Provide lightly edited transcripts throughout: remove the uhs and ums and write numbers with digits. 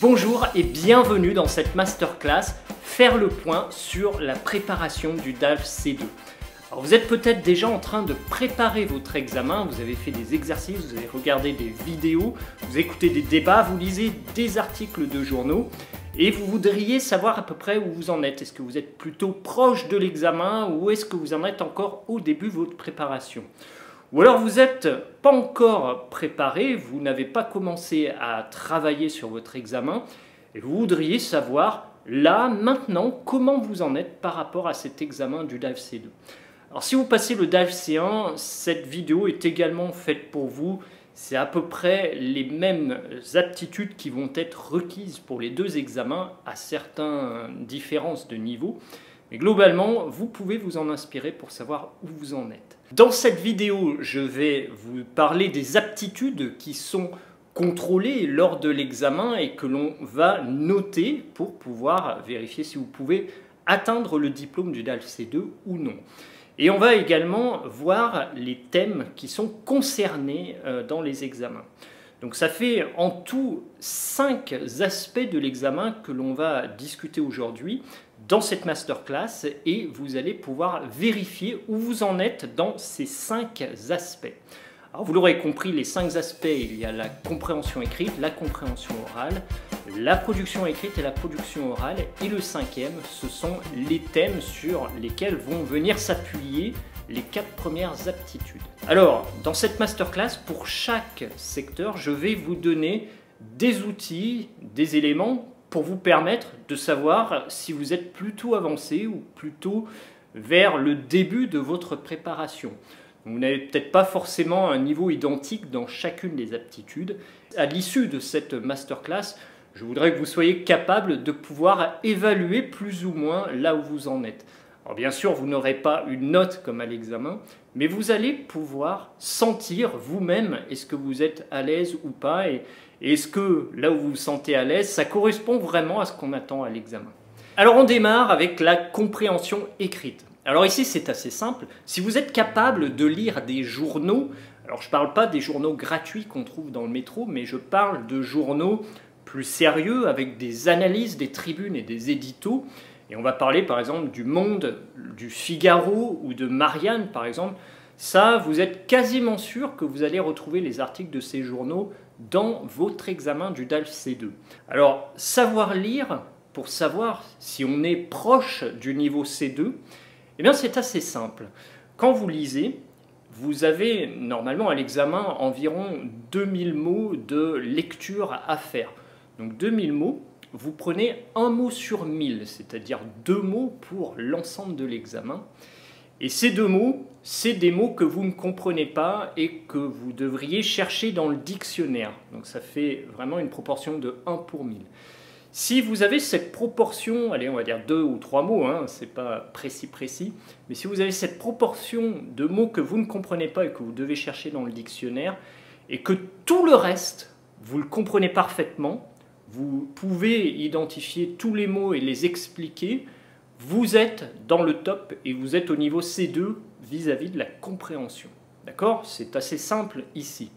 Bonjour et bienvenue dans cette masterclass Faire le point sur la préparation du DALF C2. Alors vous êtes peut-être déjà en train de préparer votre examen, vous avez fait des exercices, vous avez regardé des vidéos, vous écoutez des débats, vous lisez des articles de journaux et vous voudriez savoir à peu près où vous en êtes. Est-ce que vous êtes plutôt proche de l'examen ou est-ce que vous en êtes encore au début de votre préparation ? Ou alors vous n'êtes pas encore préparé, vous n'avez pas commencé à travailler sur votre examen et vous voudriez savoir là, maintenant, comment vous en êtes par rapport à cet examen du DALF C2. Alors si vous passez le DALF C1, cette vidéo est également faite pour vous. C'est à peu près les mêmes aptitudes qui vont être requises pour les deux examens à certaines différences de niveau. Mais globalement, vous pouvez vous en inspirer pour savoir où vous en êtes. Dans cette vidéo, je vais vous parler des aptitudes qui sont contrôlées lors de l'examen et que l'on va noter pour pouvoir vérifier si vous pouvez atteindre le diplôme du DALF C2 ou non. Et on va également voir les thèmes qui sont concernés dans les examens. Donc ça fait en tout 5 aspects de l'examen que l'on va discuter aujourd'hui dans cette masterclass et vous allez pouvoir vérifier où vous en êtes dans ces 5 aspects. Alors vous l'aurez compris, les 5 aspects, il y a la compréhension écrite, la compréhension orale, la production écrite et la production orale. Et le 5e, ce sont les thèmes sur lesquels vont venir s'appuyer les 4 premières aptitudes. Alors, dans cette masterclass, pour chaque secteur, je vais vous donner des outils, des éléments pour vous permettre de savoir si vous êtes plutôt avancé ou plutôt vers le début de votre préparation. Vous n'avez peut-être pas forcément un niveau identique dans chacune des aptitudes. À l'issue de cette masterclass, je voudrais que vous soyez capable de pouvoir évaluer plus ou moins là où vous en êtes. Alors bien sûr, vous n'aurez pas une note comme à l'examen, mais vous allez pouvoir sentir vous-même est-ce que vous êtes à l'aise ou pas et est-ce que là où vous vous sentez à l'aise, ça correspond vraiment à ce qu'on attend à l'examen. Alors on démarre avec la compréhension écrite. Alors ici c'est assez simple, si vous êtes capable de lire des journaux, alors je ne parle pas des journaux gratuits qu'on trouve dans le métro, mais je parle de journaux plus sérieux avec des analyses, des tribunes et des éditos. Et on va parler par exemple du Monde, du Figaro ou de Marianne par exemple. Ça, vous êtes quasiment sûr que vous allez retrouver les articles de ces journaux dans votre examen du DALF C2. Alors, savoir lire, pour savoir si on est proche du niveau C2, eh bien c'est assez simple. Quand vous lisez, vous avez normalement à l'examen environ 2000 mots de lecture à faire. Donc 2000 mots, vous prenez un mot sur 1000, c'est-à-dire 2 mots pour l'ensemble de l'examen. Et ces 2 mots, c'est des mots que vous ne comprenez pas et que vous devriez chercher dans le dictionnaire. Donc ça fait vraiment une proportion de 1 pour 1000. Si vous avez cette proportion, allez on va dire 2 ou 3 mots, hein, c'est pas précis, mais si vous avez cette proportion de mots que vous ne comprenez pas et que vous devez chercher dans le dictionnaire, et que tout le reste, vous le comprenez parfaitement, vous pouvez identifier tous les mots et les expliquer, vous êtes dans le top et vous êtes au niveau C2 vis-à-vis de la compréhension. D'accord ? C'est assez simple ici.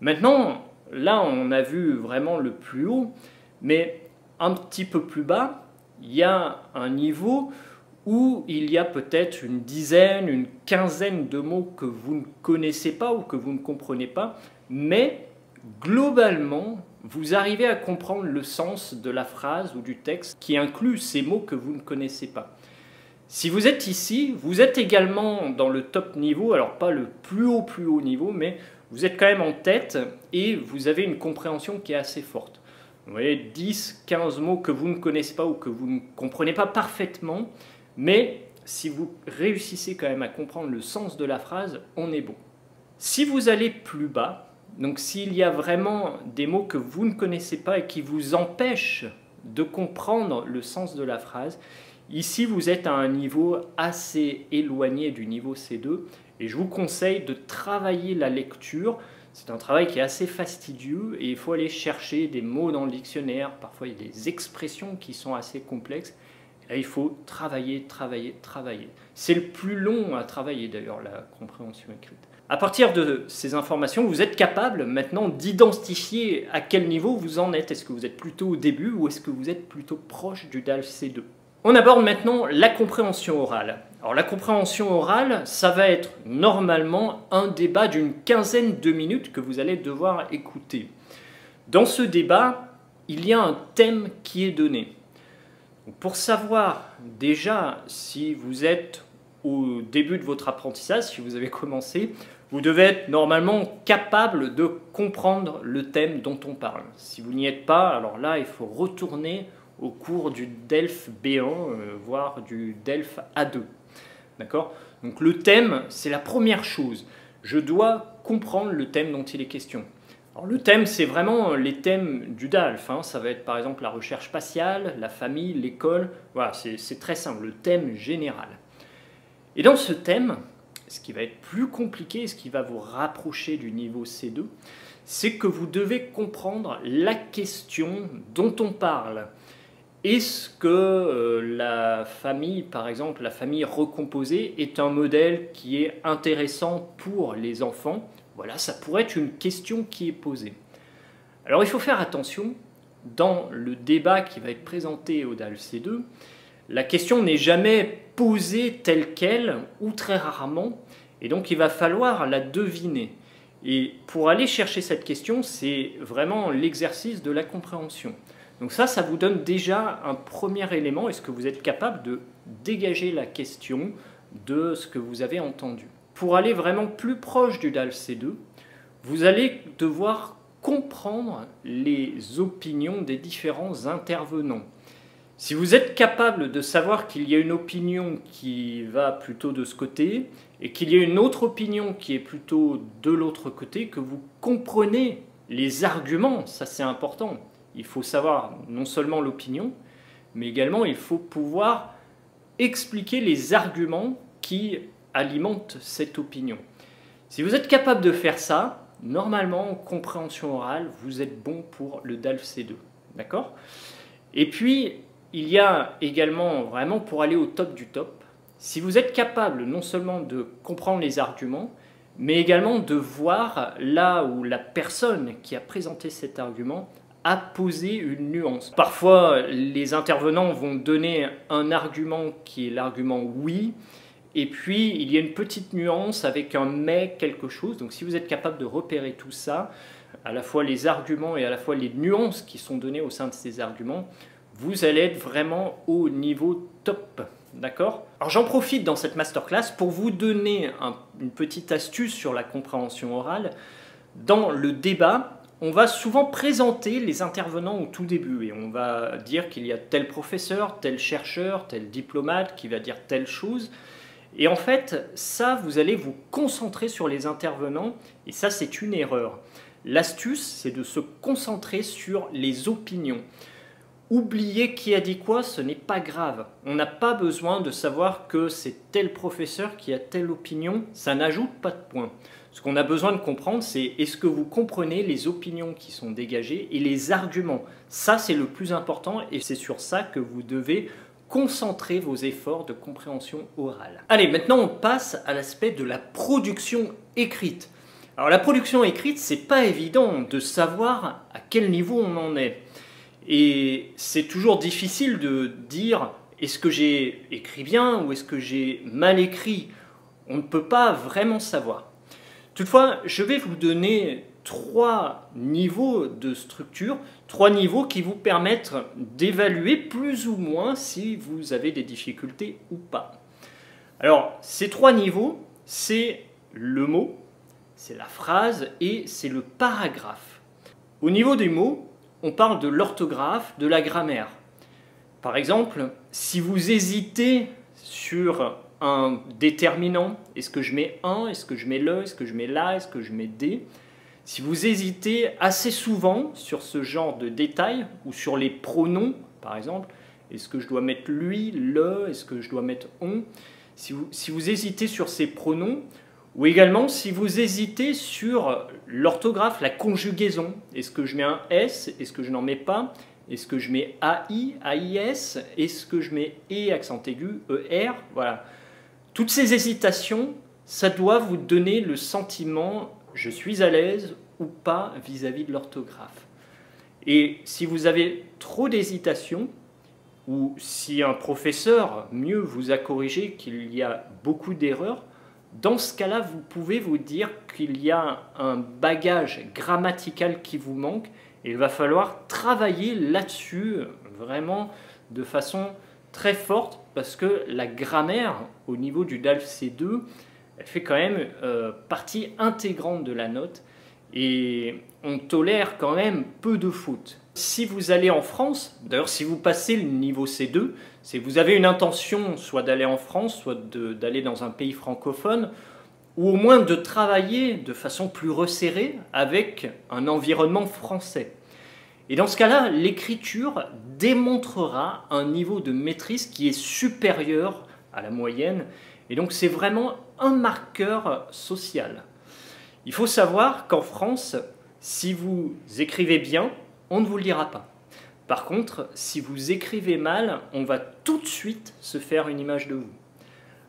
Maintenant, là on a vu vraiment le plus haut, mais un petit peu plus bas, il y a un niveau où il y a peut-être une dizaine, une quinzaine de mots que vous ne connaissez pas ou que vous ne comprenez pas, mais globalement, vous arrivez à comprendre le sens de la phrase ou du texte qui inclut ces mots que vous ne connaissez pas. Si vous êtes ici, vous êtes également dans le top niveau, alors pas le plus haut niveau, mais vous êtes quand même en tête et vous avez une compréhension qui est assez forte. Vous voyez, 10, 15 mots que vous ne connaissez pas ou que vous ne comprenez pas parfaitement, mais si vous réussissez quand même à comprendre le sens de la phrase, on est bon. Si vous allez plus bas, donc s'il y a vraiment des mots que vous ne connaissez pas et qui vous empêchent de comprendre le sens de la phrase, ici vous êtes à un niveau assez éloigné du niveau C2 et je vous conseille de travailler la lecture. C'est un travail qui est assez fastidieux et il faut aller chercher des mots dans le dictionnaire, parfois il y a des expressions qui sont assez complexes. Et là, il faut travailler. C'est le plus long à travailler d'ailleurs, la compréhension écrite. À partir de ces informations, vous êtes capable maintenant d'identifier à quel niveau vous en êtes. Est-ce que vous êtes plutôt au début ou est-ce que vous êtes plutôt proche du DALF C2? On aborde maintenant la compréhension orale. Alors la compréhension orale, ça va être normalement un débat d'une quinzaine de minutes que vous allez devoir écouter. Dans ce débat, il y a un thème qui est donné. Pour savoir déjà si vous êtes au début de votre apprentissage, si vous avez commencé, vous devez être normalement capable de comprendre le thème dont on parle. Si vous n'y êtes pas, alors là, il faut retourner au cours du DELF B1, voire du DELF A2. D'accord? Donc le thème, c'est la première chose. Je dois comprendre le thème dont il est question. Alors, le thème, c'est vraiment les thèmes du DALF. Ça va être par exemple la recherche spatiale, la famille, l'école. Voilà, c'est très simple, le thème général. Et dans ce thème, ce qui va être plus compliqué, ce qui va vous rapprocher du niveau C2, c'est que vous devez comprendre la question dont on parle. Est-ce que la famille, par exemple, la famille recomposée, est un modèle qui est intéressant pour les enfants? Voilà, ça pourrait être une question qui est posée. Alors il faut faire attention, dans le débat qui va être présenté au DALF C2, la question n'est jamais posée telle qu'elle, ou très rarement, et donc il va falloir la deviner. Et pour aller chercher cette question, c'est vraiment l'exercice de la compréhension. Donc ça vous donne déjà un premier élément. Est-ce que vous êtes capable de dégager la question de ce que vous avez entendu? Pour aller vraiment plus proche du DALF C2, vous allez devoir comprendre les opinions des différents intervenants. Si vous êtes capable de savoir qu'il y a une opinion qui va plutôt de ce côté et qu'il y a une autre opinion qui est plutôt de l'autre côté, que vous comprenez les arguments, ça c'est important. Il faut savoir non seulement l'opinion, mais également il faut pouvoir expliquer les arguments qui alimentent cette opinion. Si vous êtes capable de faire ça, normalement en compréhension orale, vous êtes bon pour le DALF C2. D'accord? Et puis, il y a également, vraiment pour aller au top du top, si vous êtes capable non seulement de comprendre les arguments, mais également de voir là où la personne qui a présenté cet argument a posé une nuance. Parfois, les intervenants vont donner un argument qui est l'argument oui, et puis il y a une petite nuance avec un mais quelque chose. Donc si vous êtes capable de repérer tout ça, à la fois les arguments et à la fois les nuances qui sont données au sein de ces arguments, vous allez être vraiment au niveau top. D'accord? Alors j'en profite dans cette masterclass pour vous donner une petite astuce sur la compréhension orale. Dans le débat, on va souvent présenter les intervenants au tout début et on va dire qu'il y a tel professeur, tel chercheur, tel diplomate qui va dire telle chose. Et en fait, ça, vous allez vous concentrer sur les intervenants et ça, c'est une erreur. L'astuce, c'est de se concentrer sur les opinions. Oublier qui a dit quoi, ce n'est pas grave. On n'a pas besoin de savoir que c'est tel professeur qui a telle opinion, ça n'ajoute pas de points. Ce qu'on a besoin de comprendre, c'est est-ce que vous comprenez les opinions qui sont dégagées et les arguments. Ça, c'est le plus important et c'est sur ça que vous devez concentrer vos efforts de compréhension orale. Allez, maintenant on passe à l'aspect de la production écrite. Alors la production écrite, c'est pas évident de savoir à quel niveau on en est. Et c'est toujours difficile de dire est-ce que j'ai écrit bien ou est-ce que j'ai mal écrit. On ne peut pas vraiment savoir. Toutefois, je vais vous donner 3 niveaux de structure, 3 niveaux qui vous permettent d'évaluer plus ou moins si vous avez des difficultés ou pas. Alors, ces 3 niveaux, c'est le mot, c'est la phrase et c'est le paragraphe. Au niveau des mots, on parle de l'orthographe, de la grammaire. Par exemple, si vous hésitez sur un déterminant, est-ce que je mets un, est-ce que je mets le, est-ce que je mets la, est-ce que je mets des, si vous hésitez assez souvent sur ce genre de détails ou sur les pronoms, par exemple, est-ce que je dois mettre lui, le, est-ce que je dois mettre on, si vous hésitez sur ces pronoms, ou également si vous hésitez sur l'orthographe, la conjugaison, est-ce que je mets un S, est-ce que je n'en mets pas, est-ce que je mets AI, AIS, est-ce que je mets E accent aigu, ER, voilà. Toutes ces hésitations, ça doit vous donner le sentiment « je suis à l'aise » ou pas vis-à-vis de l'orthographe. Et si vous avez trop d'hésitation, ou si un professeur, mieux, vous a corrigé qu'il y a beaucoup d'erreurs, dans ce cas-là, vous pouvez vous dire qu'il y a un bagage grammatical qui vous manque et il va falloir travailler là-dessus vraiment de façon très forte parce que la grammaire au niveau du DALF C2, elle fait quand même partie intégrante de la note et on tolère quand même peu de fautes. Si vous allez en France, d'ailleurs si vous passez le niveau C2, si vous avez une intention soit d'aller en France, soit d'aller dans un pays francophone, ou au moins de travailler de façon plus resserrée avec un environnement français. Et dans ce cas-là, l'écriture démontrera un niveau de maîtrise qui est supérieur à la moyenne, et donc c'est vraiment un marqueur social. Il faut savoir qu'en France, si vous écrivez bien, on ne vous le dira pas. Par contre, si vous écrivez mal, on va tout de suite se faire une image de vous.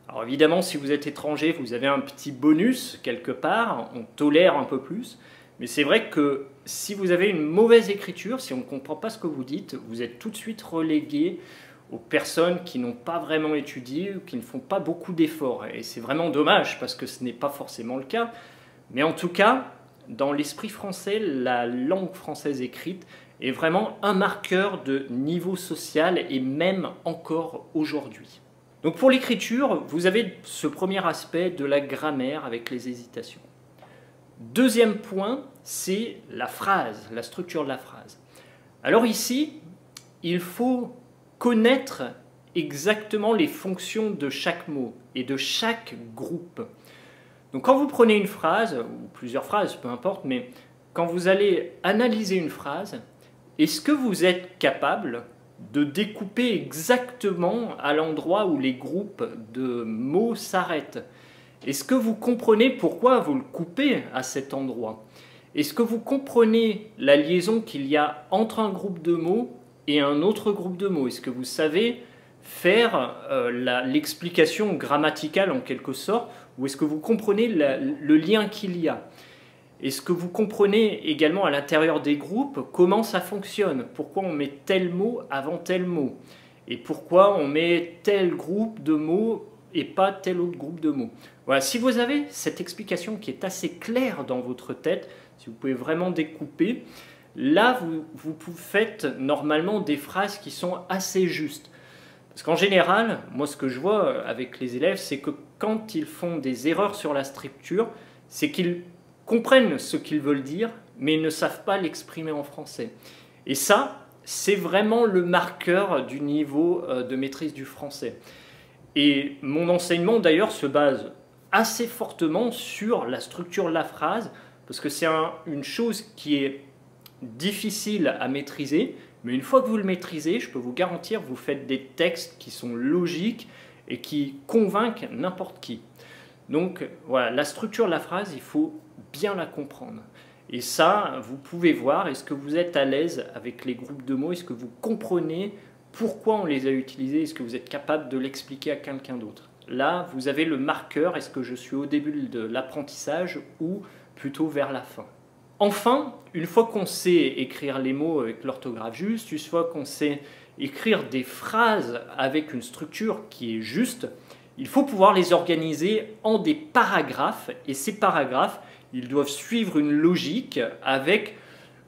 Alors évidemment, si vous êtes étranger, vous avez un petit bonus quelque part, on tolère un peu plus. Mais c'est vrai que si vous avez une mauvaise écriture, si on ne comprend pas ce que vous dites, vous êtes tout de suite relégué aux personnes qui n'ont pas vraiment étudié ou qui ne font pas beaucoup d'efforts. Et c'est vraiment dommage parce que ce n'est pas forcément le cas. Mais en tout cas, dans l'esprit français, la langue française écrite est vraiment un marqueur de niveau social et même encore aujourd'hui. Donc pour l'écriture, vous avez ce premier aspect de la grammaire avec les hésitations. Deuxième point, c'est la phrase, la structure de la phrase. Alors ici, il faut connaître exactement les fonctions de chaque mot et de chaque groupe. Donc quand vous prenez une phrase, ou plusieurs phrases, peu importe, mais quand vous allez analyser une phrase, est-ce que vous êtes capable de découper exactement à l'endroit où les groupes de mots s'arrêtent? Est-ce que vous comprenez pourquoi vous le coupez à cet endroit? Est-ce que vous comprenez la liaison qu'il y a entre un groupe de mots et un autre groupe de mots? Est-ce que vous savez faire l'explication grammaticale en quelque sorte? Ou est-ce que vous comprenez le lien qu'il y a? Est-ce que vous comprenez également à l'intérieur des groupes comment ça fonctionne? Pourquoi on met tel mot avant tel mot? Et pourquoi on met tel groupe de mots et pas tel autre groupe de mots? Voilà, si vous avez cette explication qui est assez claire dans votre tête, si vous pouvez vraiment découper, là vous faites normalement des phrases qui sont assez justes. Parce qu'en général, moi ce que je vois avec les élèves, c'est que quand ils font des erreurs sur la structure, c'est qu'ils comprennent ce qu'ils veulent dire, mais ils ne savent pas l'exprimer en français. Et ça, c'est vraiment le marqueur du niveau de maîtrise du français. Et mon enseignement d'ailleurs se base assez fortement sur la structure de la phrase, parce que c'est une chose qui est difficile à maîtriser, mais une fois que vous le maîtrisez, je peux vous garantir, vous faites des textes qui sont logiques et qui convainquent n'importe qui. Donc voilà, la structure de la phrase, il faut bien la comprendre. Et ça, vous pouvez voir, est-ce que vous êtes à l'aise avec les groupes de mots? Est-ce que vous comprenez pourquoi on les a utilisés? Est-ce que vous êtes capable de l'expliquer à quelqu'un d'autre? Là, vous avez le marqueur, est-ce que je suis au début de l'apprentissage ou plutôt vers la fin? Enfin, une fois qu'on sait écrire les mots avec l'orthographe juste, une fois qu'on sait écrire des phrases avec une structure qui est juste, il faut pouvoir les organiser en des paragraphes. Et ces paragraphes, ils doivent suivre une logique avec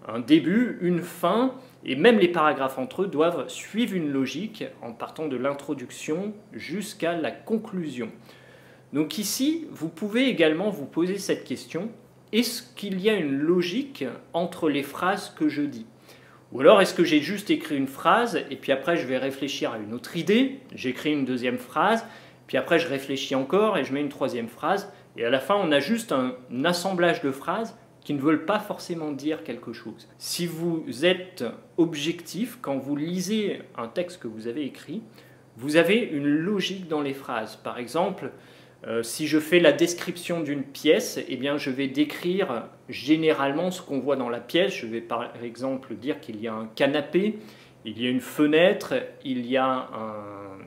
un début, une fin, et même les paragraphes entre eux doivent suivre une logique en partant de l'introduction jusqu'à la conclusion. Donc ici, vous pouvez également vous poser cette question: est-ce qu'il y a une logique entre les phrases que je dis? Ou alors est-ce que j'ai juste écrit une phrase et puis après je vais réfléchir à une autre idée, j'écris une deuxième phrase, puis après je réfléchis encore et je mets une troisième phrase, et à la fin on a juste un assemblage de phrases qui ne veulent pas forcément dire quelque chose. Si vous êtes objectif, quand vous lisez un texte que vous avez écrit, vous avez une logique dans les phrases. Par exemple, si je fais la description d'une pièce, eh bien je vais décrire généralement ce qu'on voit dans la pièce. Je vais par exemple dire qu'il y a un canapé, il y a une fenêtre, il y a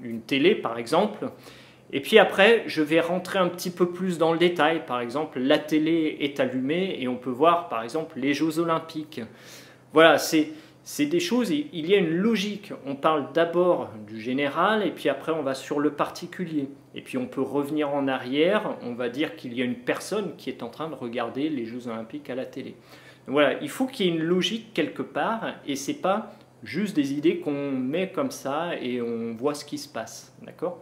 une télé par exemple. Et puis après, je vais rentrer un petit peu plus dans le détail. Par exemple, la télé est allumée et on peut voir par exemple les Jeux Olympiques. Voilà, c'est des choses, il y a une logique. On parle d'abord du général et puis après on va sur le particulier. Et puis on peut revenir en arrière, on va dire qu'il y a une personne qui est en train de regarder les Jeux Olympiques à la télé. Donc voilà, il faut qu'il y ait une logique quelque part et c'est pas juste des idées qu'on met comme ça et on voit ce qui se passe. D'accord ?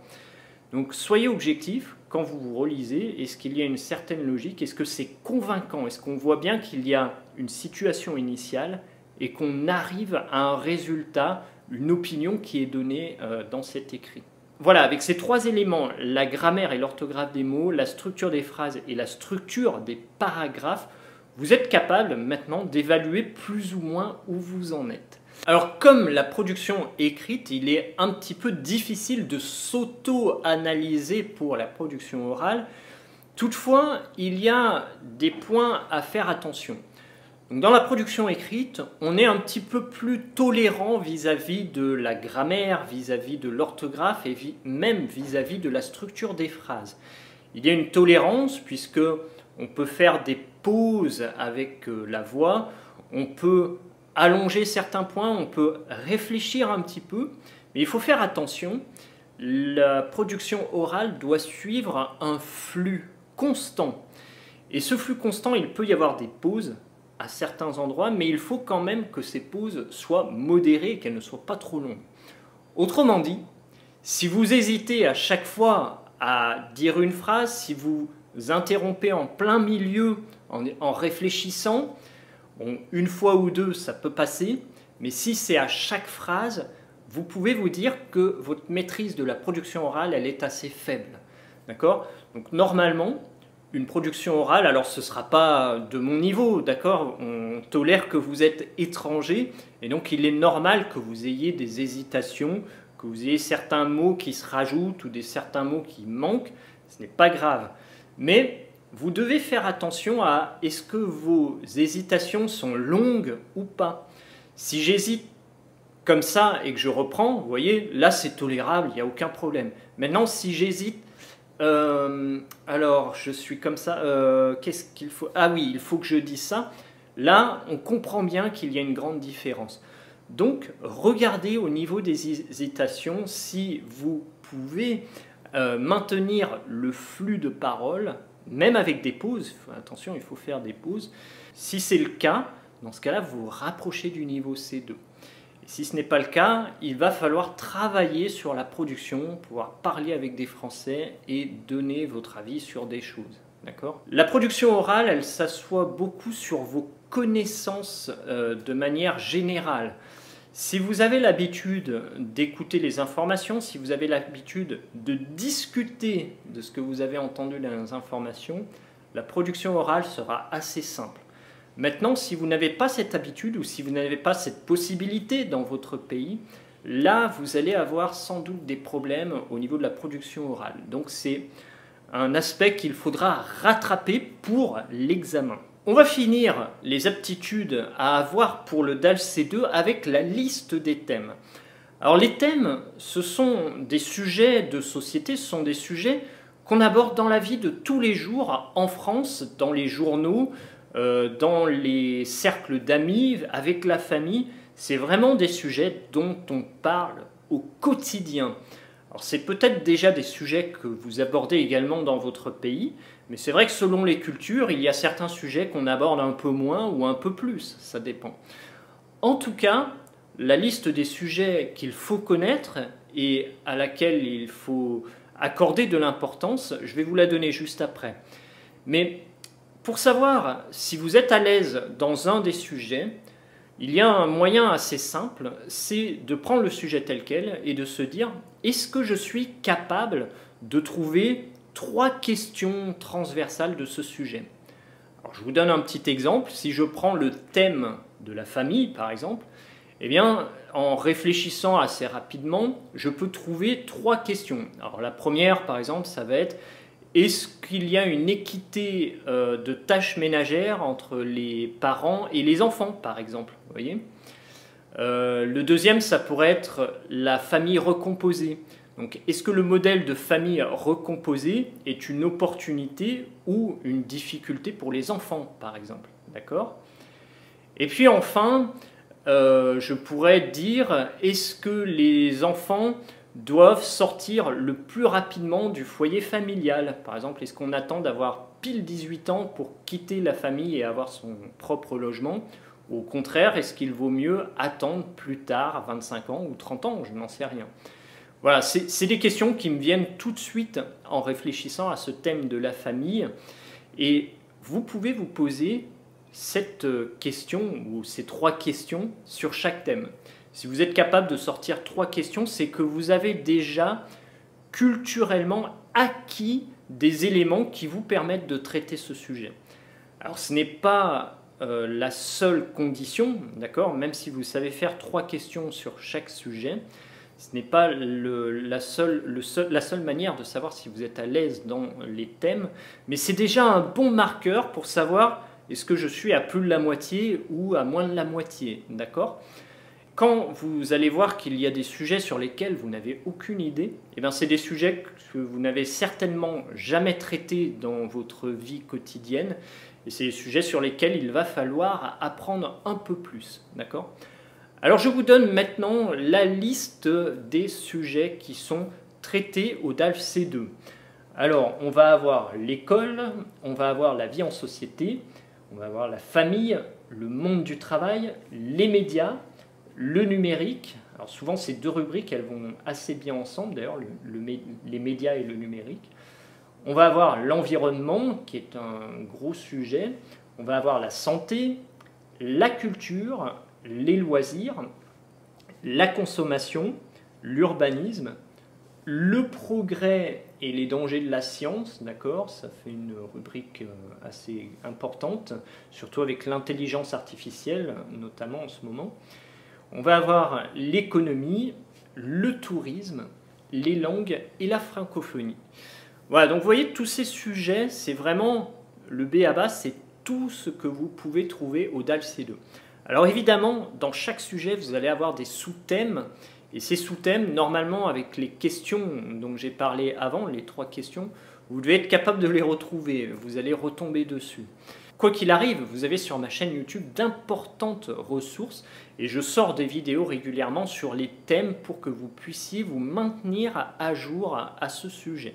Donc soyez objectif quand vous vous relisez. Est-ce qu'il y a une certaine logique? Est-ce que c'est convaincant? Est-ce qu'on voit bien qu'il y a une situation initiale et qu'on arrive à un résultat, une opinion qui est donnée dans cet écrit? Voilà, avec ces trois éléments, la grammaire et l'orthographe des mots, la structure des phrases et la structure des paragraphes, vous êtes capable maintenant d'évaluer plus ou moins où vous en êtes. Alors comme la production écrite, il est un petit peu difficile de s'auto-analyser pour la production orale. Toutefois, il y a des points à faire attention. Donc, dans la production écrite, on est un petit peu plus tolérant vis-à-vis de la grammaire, vis-à-vis de l'orthographe et même vis-à-vis de la structure des phrases. Il y a une tolérance puisque on peut faire des pauses avec la voix, on peut allonger certains points, on peut réfléchir un petit peu, mais il faut faire attention, la production orale doit suivre un flux constant. Et ce flux constant, il peut y avoir des pauses à certains endroits, mais il faut quand même que ces pauses soient modérées et qu'elles ne soient pas trop longues. Autrement dit, si vous hésitez à chaque fois à dire une phrase, si vous interrompez en plein milieu en réfléchissant, bon, une fois ou deux, ça peut passer, mais si c'est à chaque phrase, vous pouvez vous dire que votre maîtrise de la production orale, elle est assez faible. D'accord ? Donc normalement, une production orale, alors ce ne sera pas de mon niveau, d'accord ? On tolère que vous êtes étranger, et donc il est normal que vous ayez des hésitations, que vous ayez certains mots qui se rajoutent ou certains mots qui manquent, ce n'est pas grave. Mais vous devez faire attention à est-ce que vos hésitations sont longues ou pas. Si j'hésite comme ça et que je reprends, vous voyez, là c'est tolérable, il n'y a aucun problème. Maintenant, si j'hésite, alors je suis comme ça, qu'est-ce qu'il faut? Ah oui, il faut que je dise ça. Là, on comprend bien qu'il y a une grande différence. Donc, regardez au niveau des hésitations si vous pouvez maintenir le flux de parole, même avec des pauses. Attention, il faut faire des pauses. Si c'est le cas, dans ce cas-là, vous vous rapprochez du niveau C2. Et si ce n'est pas le cas, il va falloir travailler sur la production, pouvoir parler avec des Français et donner votre avis sur des choses. D'accord ? La production orale, elle s'assoit beaucoup sur vos connaissances de manière générale. Si vous avez l'habitude d'écouter les informations, si vous avez l'habitude de discuter de ce que vous avez entendu dans les informations, la production orale sera assez simple. Maintenant, si vous n'avez pas cette habitude ou si vous n'avez pas cette possibilité dans votre pays, là, vous allez avoir sans doute des problèmes au niveau de la production orale. Donc, c'est un aspect qu'il faudra rattraper pour l'examen. On va finir les aptitudes à avoir pour le DALS C2 avec la liste des thèmes. Alors les thèmes, ce sont des sujets de société, ce sont des sujets qu'on aborde dans la vie de tous les jours en France, dans les journaux, dans les cercles d'amis, avec la famille. C'est vraiment des sujets dont on parle au quotidien. Alors c'est peut-être déjà des sujets que vous abordez également dans votre pays, mais c'est vrai que selon les cultures, il y a certains sujets qu'on aborde un peu moins ou un peu plus, ça dépend. En tout cas, la liste des sujets qu'il faut connaître et à laquelle il faut accorder de l'importance, je vais vous la donner juste après. Mais pour savoir si vous êtes à l'aise dans un des sujets, il y a un moyen assez simple, c'est de prendre le sujet tel quel et de se dire « Est-ce que je suis capable de trouver 3 questions transversales de ce sujet ?» Alors, je vous donne un petit exemple. Si je prends le thème de la famille, par exemple, eh bien, en réfléchissant assez rapidement, je peux trouver 3 questions. Alors, la première, par exemple, ça va être est-ce qu'il y a une équité de tâches ménagères entre les parents et les enfants, par exemple, vous voyez ? Le deuxième, ça pourrait être la famille recomposée. Donc, est-ce que le modèle de famille recomposée est une opportunité ou une difficulté pour les enfants, par exemple? D'accord? Et puis enfin, je pourrais dire, est-ce que les enfants doivent sortir le plus rapidement du foyer familial? Par exemple, est-ce qu'on attend d'avoir pile 18 ans pour quitter la famille et avoir son propre logement? Au contraire, est-ce qu'il vaut mieux attendre plus tard, 25 ans ou 30 ans? Je n'en sais rien. Voilà, c'est des questions qui me viennent tout de suite en réfléchissant à ce thème de la famille. Et vous pouvez vous poser cette question ou ces 3 questions sur chaque thème. Si vous êtes capable de sortir 3 questions, c'est que vous avez déjà culturellement acquis des éléments qui vous permettent de traiter ce sujet. Alors ce n'est pas la seule condition, d'accord, même si vous savez faire 3 questions sur chaque sujet, ce n'est pas la seule manière de savoir si vous êtes à l'aise dans les thèmes, mais c'est déjà un bon marqueur pour savoir est-ce que je suis à plus de la moitié ou à moins de la moitié, d'accord? Quand vous allez voir qu'il y a des sujets sur lesquels vous n'avez aucune idée, eh bien c'est des sujets que vous n'avez certainement jamais traités dans votre vie quotidienne, et c'est des sujets sur lesquels il va falloir apprendre un peu plus, d'accord? Alors je vous donne maintenant la liste des sujets qui sont traités au DALF C2. Alors on va avoir l'école, on va avoir la vie en société, on va avoir la famille, le monde du travail, les médias, le numérique. Alors souvent ces 2 rubriques elles vont assez bien ensemble, d'ailleurs les médias et le numérique. On va avoir l'environnement qui est un gros sujet, on va avoir la santé, la culture, les loisirs, la consommation, l'urbanisme, le progrès et les dangers de la science, d'accord, ça fait une rubrique assez importante, surtout avec l'intelligence artificielle, notamment en ce moment. On va avoir l'économie, le tourisme, les langues et la francophonie. Voilà, donc vous voyez, tous ces sujets, c'est vraiment le b.a.-ba, c'est tout ce que vous pouvez trouver au DALF C2. Alors évidemment, dans chaque sujet, vous allez avoir des sous-thèmes, et ces sous-thèmes, normalement, avec les questions dont j'ai parlé avant, les 3 questions, vous devez être capable de les retrouver, vous allez retomber dessus. Quoi qu'il arrive, vous avez sur ma chaîne YouTube d'importantes ressources, et je sors des vidéos régulièrement sur les thèmes pour que vous puissiez vous maintenir à jour à ce sujet.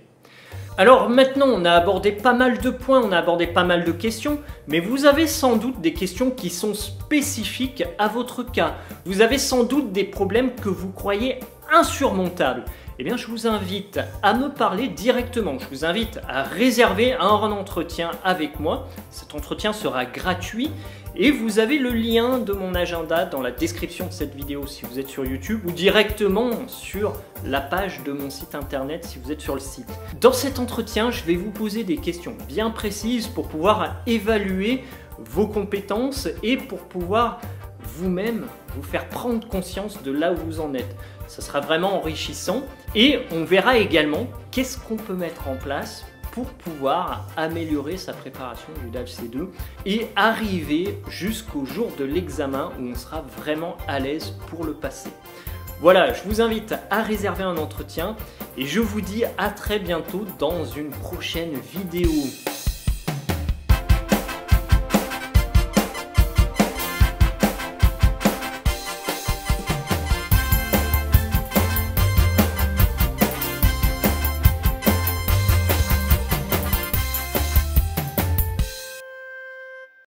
Alors maintenant, on a abordé pas mal de points, on a abordé pas mal de questions, mais vous avez sans doute des questions qui sont spécifiques à votre cas. Vous avez sans doute des problèmes que vous croyez insurmontables. Eh bien, je vous invite à me parler directement. Je vous invite à réserver un entretien avec moi. Cet entretien sera gratuit et vous avez le lien de mon agenda dans la description de cette vidéo si vous êtes sur YouTube ou directement sur la page de mon site internet si vous êtes sur le site. Dans cet entretien, je vais vous poser des questions bien précises pour pouvoir évaluer vos compétences et pour pouvoir vous-même vous faire prendre conscience de là où vous en êtes. Ça sera vraiment enrichissant et on verra également qu'est-ce qu'on peut mettre en place pour pouvoir améliorer sa préparation du DALF C2 et arriver jusqu'au jour de l'examen où on sera vraiment à l'aise pour le passer. Voilà, je vous invite à réserver un entretien et je vous dis à très bientôt dans une prochaine vidéo.